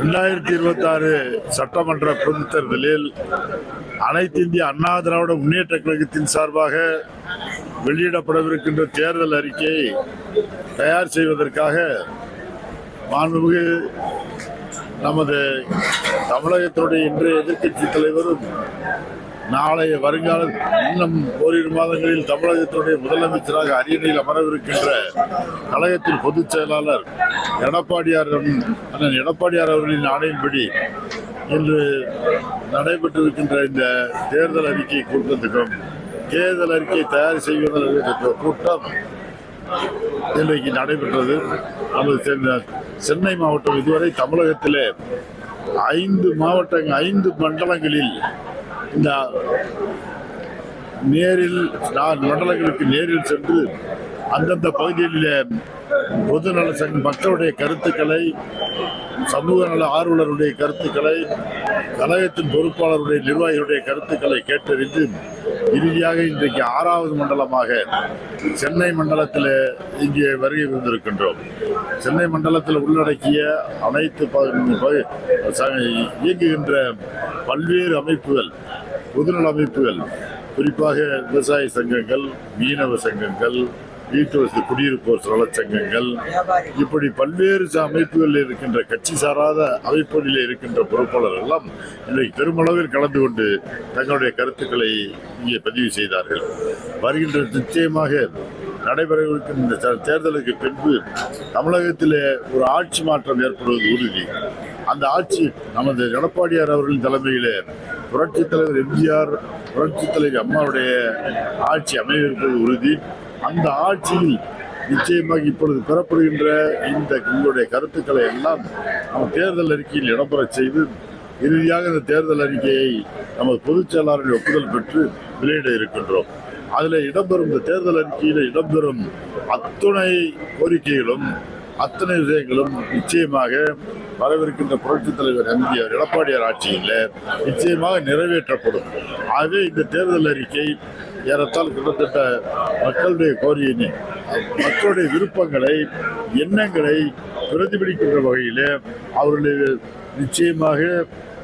2026 சட்டமன்ற பொதுத் தேர்தலில் அனைத்து இந்திய அண்ணா திராவிட முன்னேற்ற கழகத்தின் சார்பாக வெளியிடப்படவிருக்கின்ற தேர்தல் அறிக்கையை தயார் செய்வதற்காக மாண்புமிகு நமது தமிழகத்தினுடைய இன்றைய எதிர்க்கட்சி தலைவரும் நாளைய வருங்கால இன்னும் ஓரிரு மாதங்களில் தமிழகத்தினுடைய முதலமைச்சராக அரியணையில் அமரவிருக்கின்ற கழகத்தின் பொதுச் செயலாளர் அண்ணன் எடப்பாடியார் அவர்களின் ஆணையின்படி இன்று நடைபெற்றிருக்கின்ற இந்த தேர்தல் அறிக்கை கூட்டத்துக்கும் தேர்தல் அறிக்கை தயார் செய்வதற்கு கூட்டம் இன்றைக்கு நடைபெற்றது. நமது சென்னை மாவட்டம் இதுவரை தமிழகத்திலே 5 மண்டலங்களில் இந்த மண்டலங்களுக்கு நேரில் சென்று அந்தந்த பகுதிகளிலே பொதுநல மக்களுடைய கருத்துக்களை, சமூக நல ஆர்வலருடைய கருத்துக்களை, கழகத்தின் பொறுப்பாளருடைய நிர்வாகிகளுடைய கருத்துக்களை கேட்டறிந்து இறுதியாக இன்றைக்கு 6வது மண்டலமாக சென்னை மண்டலத்தில் இங்கே வருகை வந்திருக்கின்றோம். சென்னை மண்டலத்தில் உள்ளடக்கிய அனைத்து இயங்குகின்ற பல்வேறு அமைப்புகள், பொதுநல அமைப்புகள், குறிப்பாக விவசாய சங்கங்கள், மீனவ சங்கங்கள், வீட்டு வசதி குடியிருப்போர் நலச்சங்கங்கள், இப்படி பல்வேறு அமைப்புகளில் இருக்கின்ற கட்சி சாராத அமைப்புகளில் இருக்கின்ற பொறுப்பாளர்கள் எல்லாம் இன்றைக்கு பெருமளவில் கலந்து கொண்டு தங்களுடைய கருத்துக்களை இங்கே பதிவு செய்தார்கள். வருகின்ற நிச்சயமாக நடைபெறவிருக்கும் இந்த தேர்தலுக்கு பின்பு தமிழகத்திலே ஒரு ஆட்சி மாற்றம் ஏற்படுவது உறுதி. அந்த ஆட்சி நமது எடப்பாடியார் அவர்களின் தலைமையிலே புரட்சித் தலைவர் எம்ஜிஆர், புரட்சித் தலைவர் அம்மாவுடைய ஆட்சி அமைவிருப்பது உறுதி. அந்த ஆட்சியில் நிச்சயமாக இப்பொழுது பெறப்படுகின்ற உங்களுடைய கருத்துக்களை எல்லாம் நம்ம தேர்தல் அறிக்கையில் இடம்பெற செய்து இறுதியாக இந்த தேர்தல் அறிக்கையை நமது பொதுச் செயலாளரின் ஒப்புதல் பெற்று வெளியிட இருக்கின்றோம். அதில் இடம்பெறும் இந்த தேர்தல் அறிக்கையில் இடம்பெறும் அத்துணை கோரிக்கைகளும் அத்தனை விஷயங்களும் நிச்சயமாக வரவிருக்கின்ற புரட்சித் தலைவர் எம்ஜிஆர் எடப்பாடியார் ஆட்சியில் நிச்சயமாக நிறைவேற்றப்படும். ஆகவே இந்த தேர்தல் அறிக்கை ஏறத்தால் கிட்டத்தட்ட மக்களுடைய கோரிக்கை, மக்களுடைய விருப்பங்களை, எண்ணங்களை பிரதிபலிக்கின்ற வகையிலே அவர்களுடைய நிச்சயமாக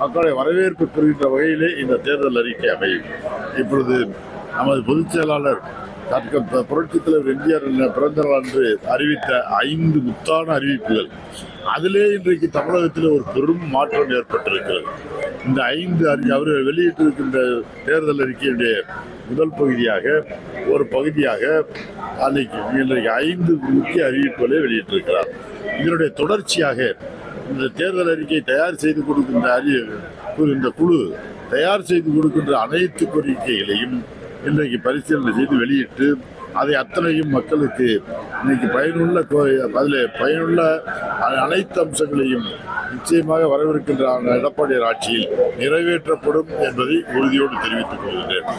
மக்களுடைய வரவேற்பு பெறுகின்ற வகையிலே இந்த தேர்தல் அறிக்கை அமையும். இப்பொழுது நமது பொதுச் செயலாளர் புரட்சித் தலைவர் எம்ஜிஆர் பிறந்த நாள் அன்று அறிவித்த 5 முத்தான அறிவிப்புகள், அதிலே இன்றைக்கு தமிழகத்தில் ஒரு பெரும் மாற்றம் ஏற்பட்டிருக்கிறது. இந்த 5 அவர்கள் வெளியிட்டிருக்கின்ற தேர்தல் அறிக்கையுடைய முதல் பகுதியாக ஒரு பகுதியாக இன்றைக்கு 5 முக்கிய அறிவிப்புகளை வெளியிட்டிருக்கிறார். இதனுடைய தொடர்ச்சியாக இந்த தேர்தல் அறிக்கை தயார் செய்து கொடுக்கின்ற இந்த குழு தயார் செய்து கொடுக்கின்ற அனைத்து கோரிக்கைகளையும் இன்றைக்கு பரிசீலனை செய்து வெளியிட்டு அதை அத்தனையும் மக்களுக்கு இன்னைக்கு பயனுள்ள அனைத்து அம்சங்களையும் நிச்சயமாக வரவிருக்கின்ற எடப்பாடியார் ஆட்சியில் நிறைவேற்றப்படும் என்பதை உறுதியோடு தெரிவித்துக் கொள்கிறேன்.